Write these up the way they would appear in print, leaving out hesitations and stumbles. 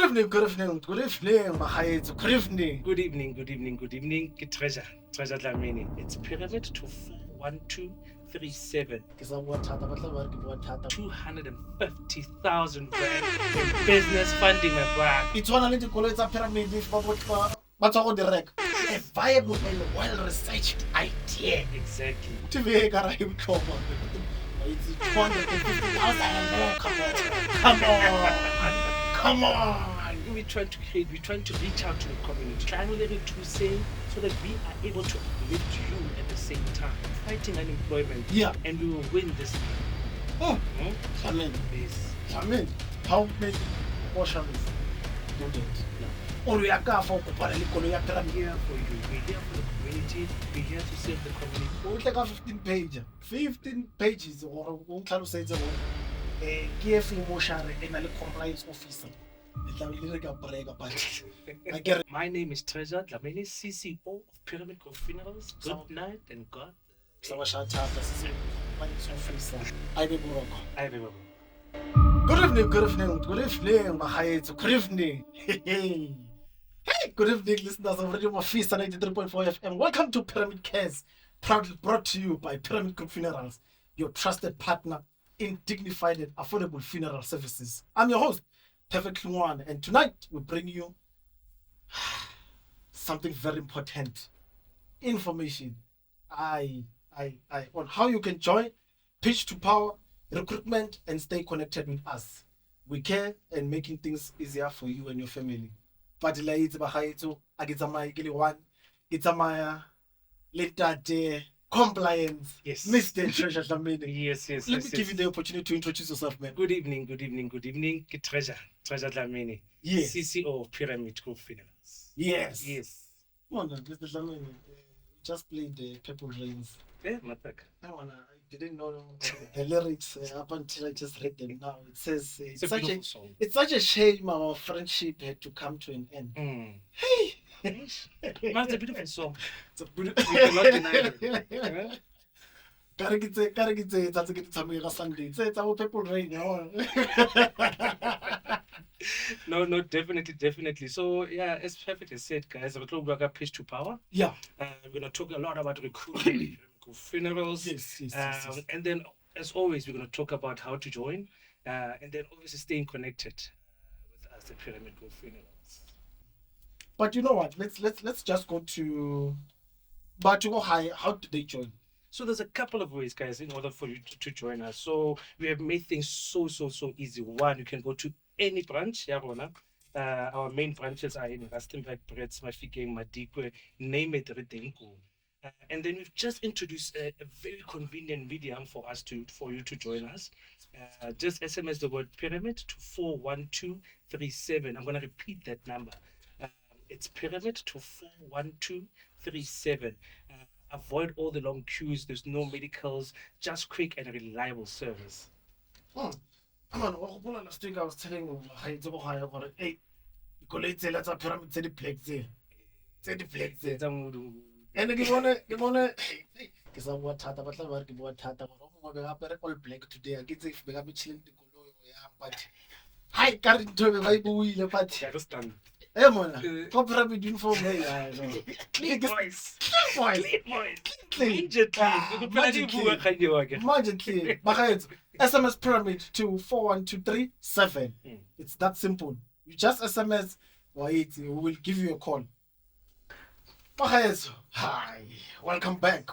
Mahayetsu. Good evening. Good evening, good evening, good evening. Ke Treasure Dlamini. It's Pyramid to 41237. Ke sa bua thata, ba tla ba re ke bua thata. 250,000 rand in business funding, my brother. E tshwana le dikoloi tsa pyramid ba tswa go di reka. A viable and well-researched idea. Exactly. TV e ka ra e botlhokwa. It's 250,000. Come on. We're trying to reach out to the community, trying to let it to say so that we are able to uplift you at the same time, fighting unemployment. Yeah. And we will win this. Amen. Yes. Amen. How many portions do that? No. Or we are going for pyramid. We're here for you. We're here for the community. We're here to serve the community. O tla ka 15 pages or o tlhalosetse gore ke e feng mo share e na le compliance officer. My name is Treasure Dlamini, CCO of Pyramid Group Funerals. Good night and God. Good evening, Mahayetsu. Good evening. Hey, good evening, listeners of Radio Mafisa 93.4 FM. Welcome to Pyramid Cares, proudly brought to you by Pyramid Group Funerals, your trusted partner in dignified and affordable funeral services. I'm your host, Perfect Lungwane, and tonight we bring you something very important. Information on how you can join Pitch to Power recruitment and stay connected with us. We care and making things easier for you and your family. But it's compliance. Yes. Mr. Treasure Dlamini. Yes. Let me give you the opportunity to introduce yourself, man. Good evening. Ke Treasure Dlamini. Yes. CCO of Pyramid Group Funerals. Yes. Come on, Mr. Dlamini. Just played the Purple Rains. Yeah, Matak. I didn't know the lyrics up until I just read them now. It says it's such a shame our friendship had to come to an end. Hey. It's a beautiful song. It's a beautiful. We cannot deny it. It's our Purple Rain. No, definitely. So yeah, as Perfect has said, guys, we're talking about Pitch to Power. Yeah. We're gonna talk a lot about recruitment, funerals. Yes. And then, as always, we're gonna talk about how to join, and then obviously staying connected with us at Pyramid Group Funerals. But you know what? Let's just go to. But to go high, how do they join? So there's a couple of ways, guys, in order for you to join us. So we have made things so easy. One, you can go to any branch. Our main branches are in Rustenburg, Brits, Mafikeng, Madikwe, name it, and then we've just introduced a very convenient medium for you to join us. Just SMS the word pyramid to 41237. I'm going to repeat that number. It's pyramid to 41237. Avoid all the long queues. There's no medicals. Just quick and reliable service. Last week I was telling you, hey, let's pyramid the flex. And ke bone ke sa bua thata ba tla ba re ke bua thata gore mo be apere all black today ke tse be ka betšhileng dikoloi ya but hi ka re ntho ba ibuile but Understand? mona go pyramid uniform Clean voice. Immediately. SMS pyramid to 41237. It's that simple. You just SMS, we will give you a call. Hi, welcome back.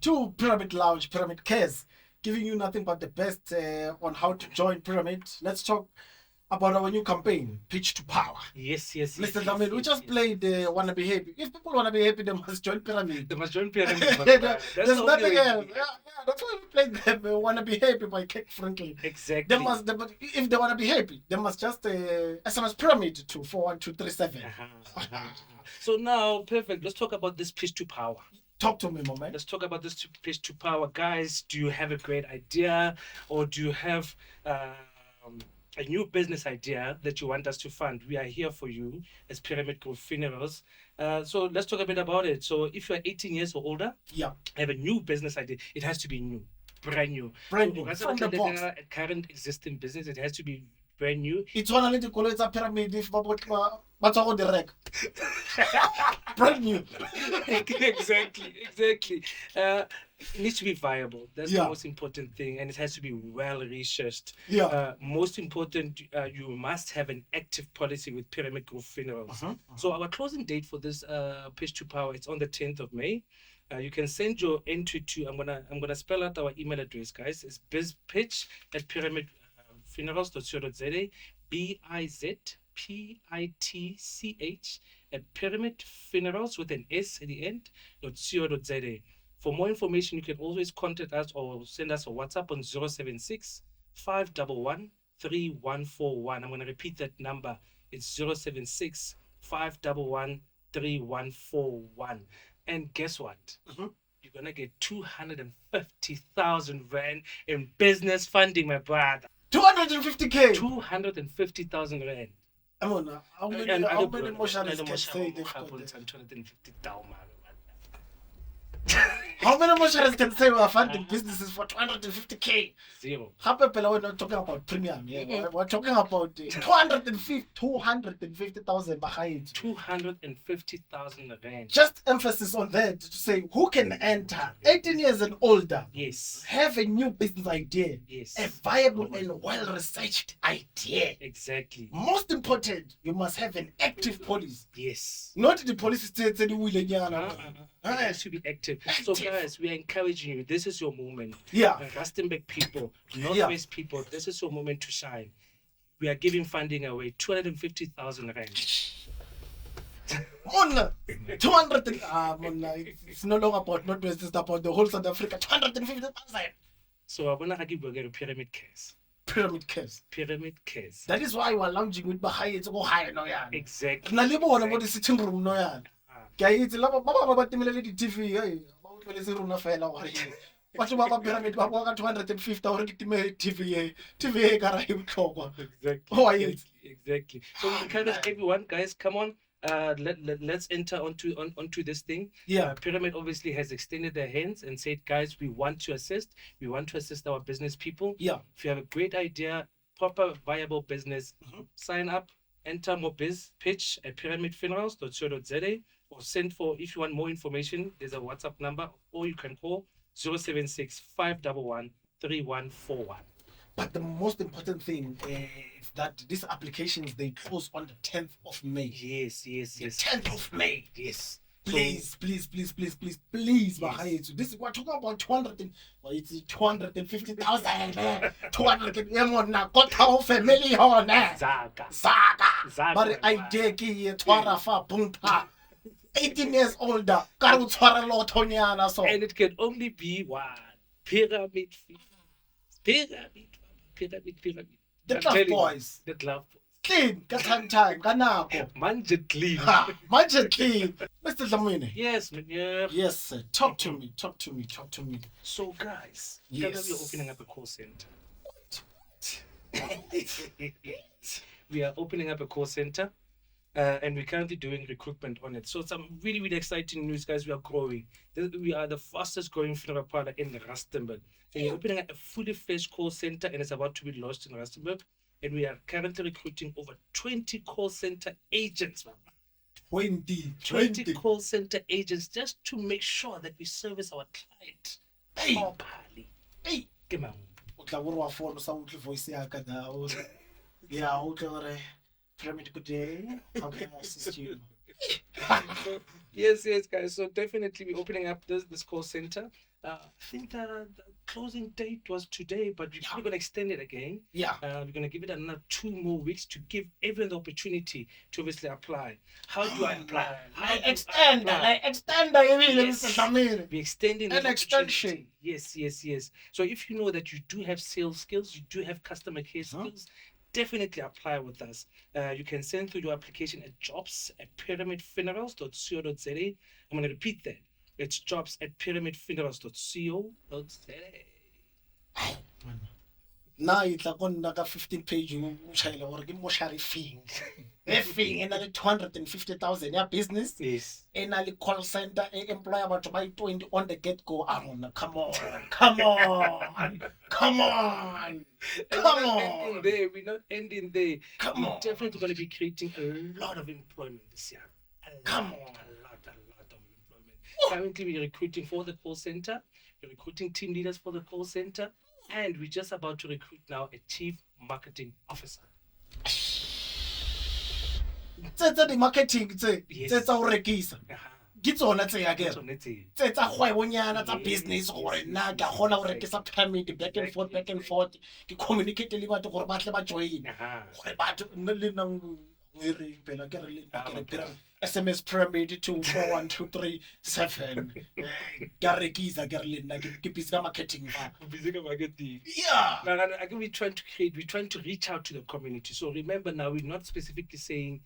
To Pyramid Lounge, Pyramid Cares, giving you nothing but the best on how to join Pyramid. Let's talk about our new campaign, Pitch to Power. Yes. Mr. Dlamini, we just played Wanna Be Happy. If people wanna be happy, they must join Pyramid. There's There's nothing else. That's why we played them. Wanna Be Happy by Cake Franklin. Exactly. If they wanna be happy, they must just SMS Pyramid to 41237. So now, Perfect. Let's talk about this Pitch to Power. Talk to me, my man. Let's talk about this Pitch to Power, guys. Do you have a great idea, or do you have a new business idea that you want us to fund? We are here for you as Pyramid Group Funerals. So let's talk a bit about it. So if you're 18 years or older, have a new business idea. It has to be new, brand new. From the box. A current existing business, it has to be brand new. It's one of the colors of pyramid if what's all the wreck. Brand new. exactly. It needs to be viable. That's Yeah. the most important thing, and it has to be well researched. Yeah. Most important, you must have an active policy with Pyramid Group Funerals. So our closing date for this Pitch to Power, it's on the 10th of May. You can send your entry to, I'm gonna spell out our email address, guys. It's bizpitch@pyramidfunerals.co.za, BIZPITCH @Pyramid Funerals with an S at the end .co.za. For more information, you can always contact us or send us a WhatsApp on 076 511 3141. I'm going to repeat that number. It's 076 511 3141. And guess what? You're going to get 250,000 Rand in business funding, my brother. 250K. 250,000 Rand. I'm on. How many motioners can say they've got that? 250,000. How many motioners can say we're funding businesses for 250K? Zero. We're not talking about premium. Yeah. We're talking about 250,000 behind. 250,000 Rand. Just emphasis on that to say who can enter 18 years and older. Yes. Have a new business idea. Yes. A viable and well-researched idea. Exactly. Most important, you must have an active policy. Yes. Not the policy states any will. It has to be active. So guys, we are encouraging you. This is your moment. Yeah. Rustenburg people, Northwest people, this is your moment to shine. We are giving funding away, 250,000 Rand. 200. It's no longer about Northwest, it's about the whole South Africa. 250,000. So I want to give you a pyramid case. Pyramid case. Pyramid case. That is why we're lounging with Bahai to go high. No, yeah. Exactly. Nalibo about the sitting room. No, yeah. Guys, lava baba timele di TV. Hey, about the room na fela. What you baba pyramid? Baba 250 already TV. TV kara himkoko. Exactly. Oh, yes. Exactly. So we encourage everyone, guys, come on. Let's enter onto this thing. Yeah. Pyramid obviously has extended their hands and said, guys, we want to assist. We want to assist our business people. Yeah. If you have a great idea, proper viable business, sign up, enter more biz pitch at pyramidfunerals.co.za or send for, if you want more information, there's a WhatsApp number or you can call 076 511 3141. But the most important thing is that these applications they close on the 10th of May. Yes. 10th of May. Yes. Please, Yes. Bahai. This is we're talking about 250,000. 200 na kota family hona. Zaga. But idea ki twara fa bunta. 18 years older. Karu twara lotonyana so. And it can only be one pyramid. The Glove Boys. The Glove Boys. Clean, time, kanako. Manje clean. Manje clean. Mr. Dlamini. Yes, man. Yeah. Yes, sir. Talk to me. So, guys, Yes. we're opening up a call center. We are opening up a call center. And we're currently doing recruitment on it. So some really, really exciting news, guys. We are growing. We are the fastest growing funeral parlor in Rustenburg. And we're opening up a fully fledged call center and it's about to be launched in Rustenburg. And we are currently recruiting over 20 call center agents, man. 20 call center agents just to make sure that we service our client properly. Hey, come on. Voice yeah, Pyramid, good day. How can I assist you? Yes, guys. So definitely we're opening up this call center. I think the closing date was today, but we're probably going to extend it again. Yeah. We're going to give it another 2 more weeks to give everyone the opportunity to obviously apply. How do I apply? I extend. We're We're extending an the extension. opportunity. Yes. So if you know that you do have sales skills, you do have customer care skills, definitely apply with us. You can send through your application at jobs@pyramidfunerals.co.za. I'm going to repeat that. It's jobs@pyramidfunerals.co.za. Now it's like on 15 page. You shall give more fee. efeng e na le 250,000 ya business Yes. e na le call center e employer batho ba 20 on the get go. Come on, come on, come on, come on, There, we're not ending there. come We're on, definitely going to be creating a lot of employment this year. Come A on. lot of employment. Currently, we're recruiting for the call center. We're recruiting team leaders for the call center, and we're just about to recruit now a chief marketing officer. tse di-marketing tse Yes. tse tsa go rekisa ke tsona tse ya That's kere on it. tse tsa kgwebonyana tsa Yes, business gore yes, nna yes, ke a yes, kgona go exactly. rekisa pyramid back and forth back and forth ke communicate le batho gore ba tle ba join gore batho nne le nang e reng pela ke re le nna ke re pyramid SMS pyramid 241237 ke a rekisa ke re le nna ke busy ka marketing fa Busy marketing. yeah I think we're trying to reach out to the community. So remember now, we're not specifically saying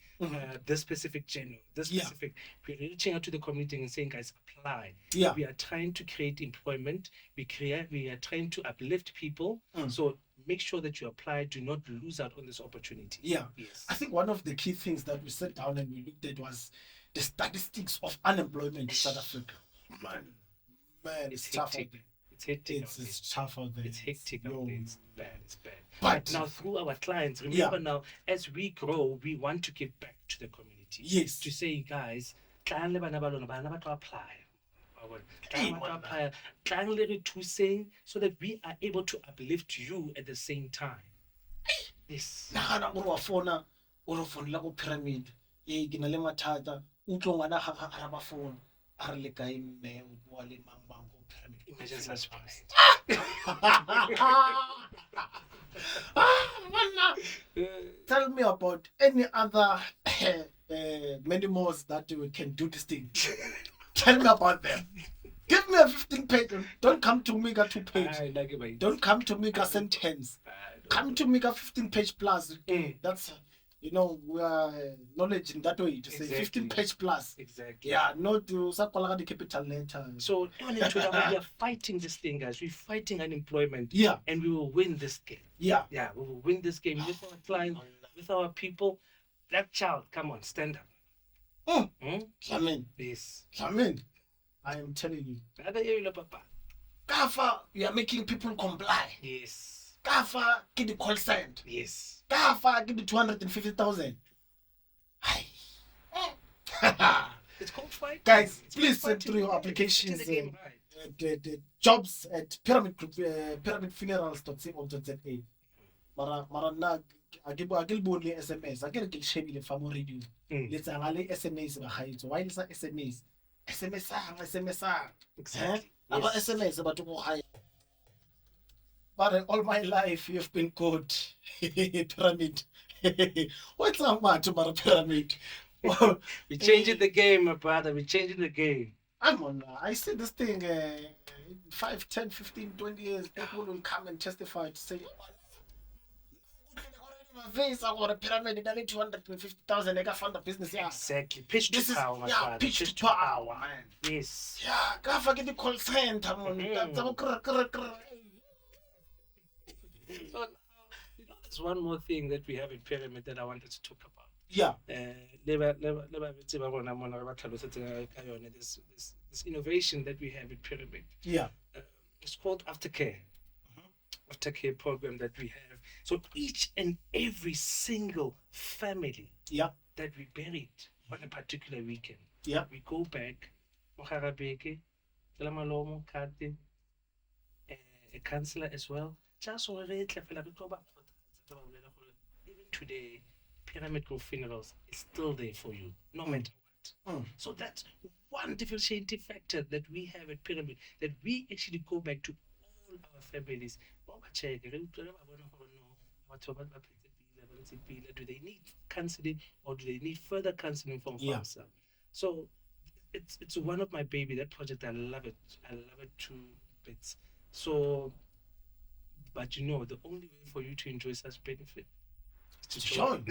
this specific channel, this Yeah. specific. We're reaching out to the community and saying, guys, apply. Yeah. We are trying to create employment. We are trying to uplift people. So make sure that you apply. Do not lose out on this opportunity. Yeah. Yes. I think one of the key things that we sat down and we looked at was the statistics of unemployment in South Africa. Man, it's tough out hectic. there. It's hectic. out there. It's tough out there. It's hectic out there. It's bad. It's bad. But Now, through our clients, remember now, as we grow, we want to give back to the community. Yes. To say, guys, tlang le bana ba lona, bana ba tlo apply. Hey, Tlang ba tlo apply. Tlang le re thuseng, so that we are able to uplift you at the same time. Yes. nagana gore wa fona o re founela ko pyramid e ke na le mathata utlwe ngwana ga ga ba phone a re le kae mme o bua le mang bang ko pyramid Imagine such price. Tell me about any other many more that we can do this thing. Tell me about them. Give me a 15 page. Don't come to me got 2 page. Don't come to me got sentence. Come to me got 15 page plus. That's we are knowledge in that way to say 15 page plus. Exactly. Yeah, not to the capital letter. So we are fighting this thing, guys. We're fighting unemployment. Yeah. And we will win this game. Yeah. Yeah, we will win this game with our clients, with our people. Black child, come on, stand up. Amen. Yes. Amen. I am telling you. Papa. Kafa, you are making people comply. Yes. Kafa, get the call sent. Yes. Kafa, get the 250,000. It's called fight. Guys, It's please called send through your fighting. applications. It's the game, right? The jobs at pyramidfunerals.co.za. Mara na a ke bone le SMS a ke re ke shebile fa mo radio le tsanga le SMS ba gaitso why le sa SMS Exactly. aba SMS batho go gae but all my life you've been good pyramid what's up batho mara pyramid We're changing the game, my brother. We're changing the game. I'm on I see this thing 5 10 15 20 years people will come and testify to say face or pyramid that 250,000 I found the business Exactly. Pitch to power, my brother. pitch to power man Yes. yeah ka fa ke di call center man So, there's one more thing that we have in Pyramid that I wanted to talk about. yeah This innovation that we have in Pyramid. yeah It's called Aftercare. Aftercare program that we have. So each and every single family yeah that we buried on a particular weekend, yeah we go back, Moharabeke, Telamalomo, Kate, a counselor as well. Just even today, Pyramid Grove Funerals is still there for you, no matter what. So that's one differentiating factor that we have at Pyramid, that we actually go back to all our families. Do they need counseling or do they need further counseling from FAMSA? So it's one of my baby, that project. I love it. I love it to bits. So, but the only way for you to enjoy such benefit is to join.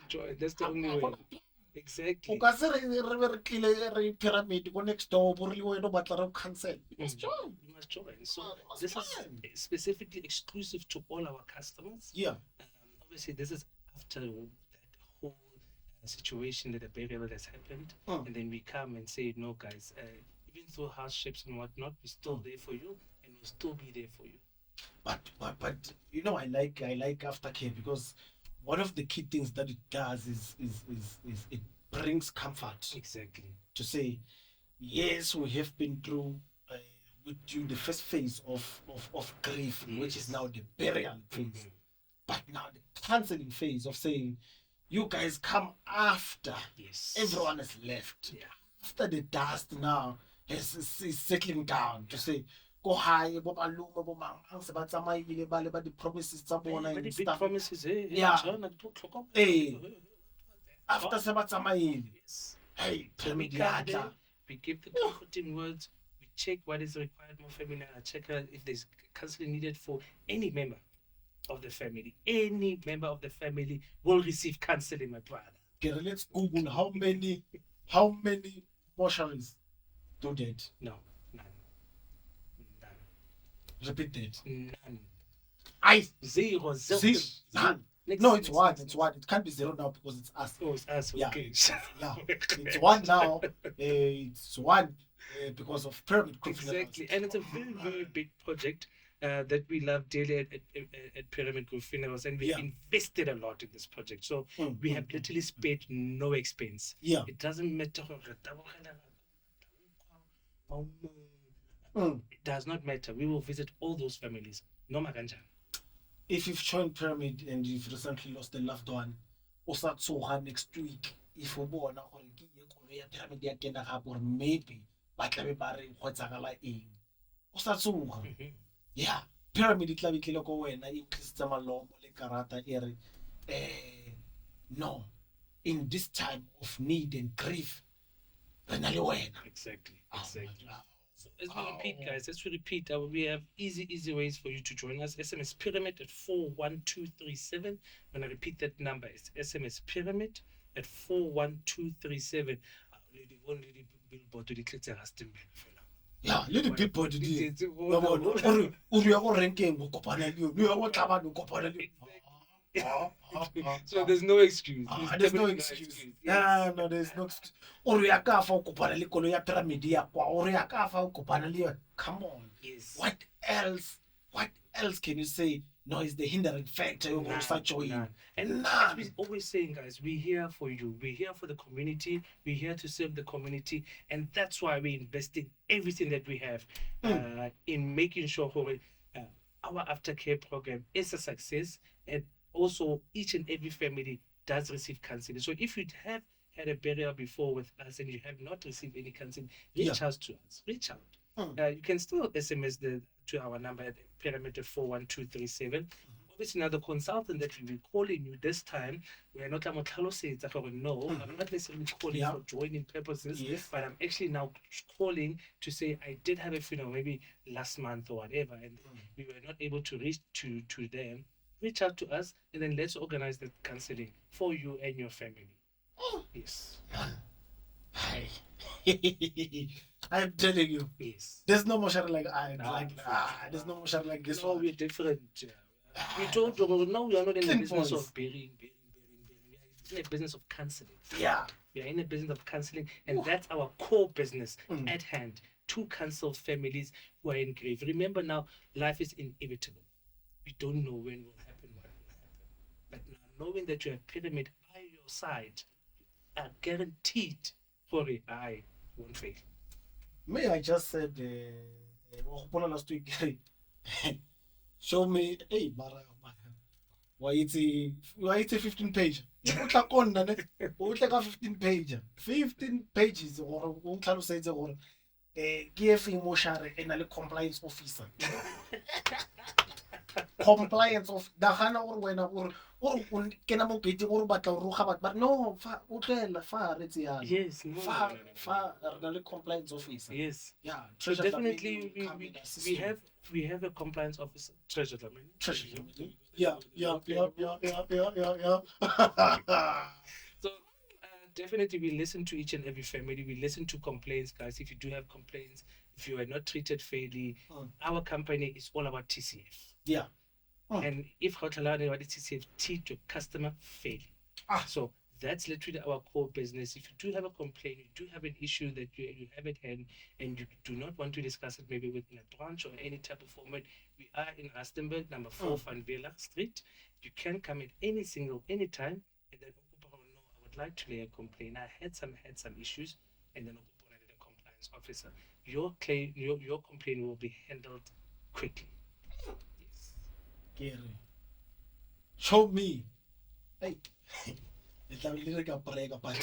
Join. That's the only way. Exactly. o ka se re be re tlile re pyramid go next door bo re le wena o batla re cancel You must join. So this is specifically exclusive to all our customers. yeah Obviously, this is after that situation that a burial that has happened, Mm. and then we come and say, no, guys, even through hardships and whatnot, we're still there for you, and we'll still be there for you. But you know, I like aftercare because one of the key things that it does is it brings comfort Exactly. to say, yes, we have been through with you the first phase of grief, which is Yes. now the burial phase. Mhm. But now the counseling phase of saying, you guys come after Yes. everyone has left. Yeah. After the dust now is settling down to say, go high, bo malume, bo mang, ang se ba tsamaile ba le ba di-promises tsa bona But and the big stuff. promises, eh? Yeah. John, I don't talk Eh. about- After se ba tsamaile, Yes. hey, So we pyramid ya come there, tla. we give the comforting words, we check what is required more family, I check if there's counseling needed for any member of the family. Any member of the family will receive counseling, my brother. Okay, let's Google how many mortuaries do that. No, none. Repeat that. None. I Zero. zero. None. Next, No, it's next, one. next, It's next. one. It can't be zero now because it's us. Oh, it's us. Yeah, Okay. yeah. It's one now. It's one because of pyramid group. Exactly. And it's a very, very big project that we love dearly at Pyramid Group Funerals. And we Yeah. invested a lot in this project. So we have literally spared no expense. Yeah. It doesn't matter. Mm. It does not matter. We will visit all those families. No maganja. If you've joined pyramid and you've recently lost a loved one, also tsoga next week. If you bona gore ke ye koloi ya pyramid ya kena gape or maybe ba tla be ba re go tsagala eng. O sa tsoga. Yeah, pyramid e tla be tlile ko wena e tlisitse malomo le karata e re no, in this time of need and grief re na le wena. Exactly. Oh, Exactly. wow. So as we repeat, guys, let's repeat. We have easy ways for you to join us. SMS Pyramid at 41237. When I repeat that number, it's SMS Pyramid at 41237. Only the billboard to the clitter has to be. Yeah, little billboard di. It's- Ya bona o re ya go renkeng go kopana le yo. O ya go tlabane go kopana le yo. So there's no excuse. There's no definitely excuse. Yes. No, there's no excuse. O re ya ka fa o kopana le koloi ya pyramid ya kwa. O re ya ka fa o kopana le yona. Come on. Yes. What else can you say? No, is the hindering factor of None, such joy. none. And None. as we always saying, guys, we're here for you. We're here for the community. We're here to serve the community, and that's why we're investing everything that we have in making sure our aftercare program is a success, and also each and every family does receive counseling. So if you have had a burial before with us and you have not received any counseling, reach out to us. Reach out. You can still SMS to our number at Pyramid 41237. Obviously, now the consultant that will be calling you this time, we are not no, I'm not necessarily calling for joining purposes, Yes. but I'm actually now calling to say I did have a funeral maybe last month or whatever, and we were not able to reach to them. Reach out to us, and then let's organize the counseling for you and your family. Yes. Hi. I'm telling you, Yes. there's no motion like there's no no. motion like this No, one. we're different. We told you, no, we are not in the Thin business voice. of burying. We are in the business of counseling. Yeah. We are in the business of counseling, and that's our core business at hand, to counsel families who are in grief. Remember now, life is inevitable. We don't know when will happen, what will happen. But now, knowing that you have Pyramid by your side, you are guaranteed for it. I won't fail. Me, I just said, last week, show me, hey, Mara, why it's a 15 page. O tla konna ne, o tla ka 15 page. 15 pages or o tlhalosetse gore ke e feng moshare e na le compliance officer. Compliance of nagana gore wena gore o kena mo gate gore batla go roga batho but no fa o tlela fa re tse yana. Yes, no, Fa re na le compliance officer. Yes. Yeah, So Treasure definitely Dlamini, we have a compliance officer, Treasure Dlamini. Treasure Dlamini. Yeah. So definitely we listen to each and every family. We listen to complaints, guys. If you do have complaints, if you are not treated fairly, our company is all about TCF. Yeah. And if Hotelani what is TCF, treat your customer fairly. So That's literally our core business. If you do have a complaint, you do have an issue that you have at hand, and you do not want to discuss it maybe within a branch or any type of format, we are in Rustenburg, number 4, Van Villa Street. You can come at any time, and then no, I would like to lay a complaint. I had some issues, and then the compliance officer. Your complaint will be handled quickly. Yes. Gary, show me. Hey. It's a little break, but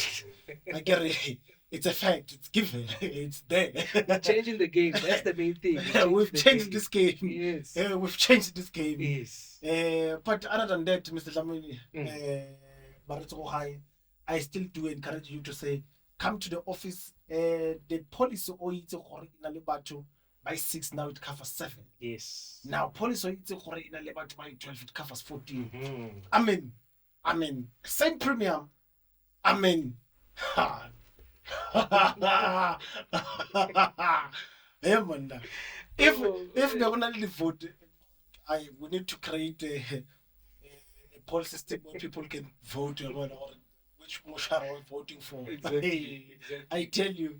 I get it. It's a fact. It's given. It's there. Changing the game. That's the main thing. We've changed this game. Yes. We've changed this game. Yes. But other than that, Mr. Dlamini, I still do encourage you to say, come to the office. The policy it's by 6 now it covers 7. Yes. Now policy it's by 12 it covers 14. Mm-hmm. I mean, same premium. I mean, yeah, man. If they're gonna vote, we need to create a poll system where people can vote or which motion are we voting for. Exactly. I tell you, we'll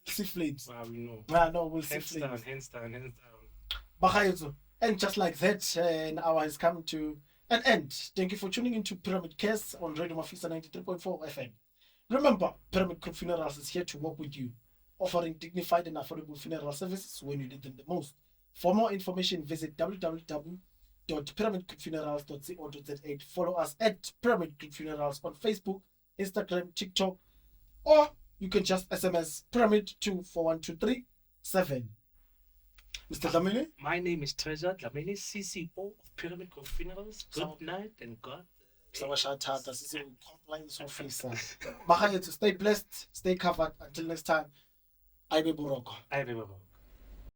see flames. Wow, we know. No, we'll see flames. Hands down. And just like that, an hour has come to an end. Thank you for tuning into Pyramid Cares on Radio Mafisa 93.4 FM. Remember, Pyramid Group Funerals is here to work with you, offering dignified and affordable funeral services when you need them the most. For more information, visit www.pyramidgroupfunerals.co.za. Follow us at Pyramid Group Funerals on Facebook, Instagram, TikTok, or you can just SMS Pyramid to 41237. Mr. Dlamini? My name is Treasure Dlamini, CCO of Pyramid Group Funerals. Good night and God. Compliance officer. Stay blessed, stay covered. Until next time, I be Boroko.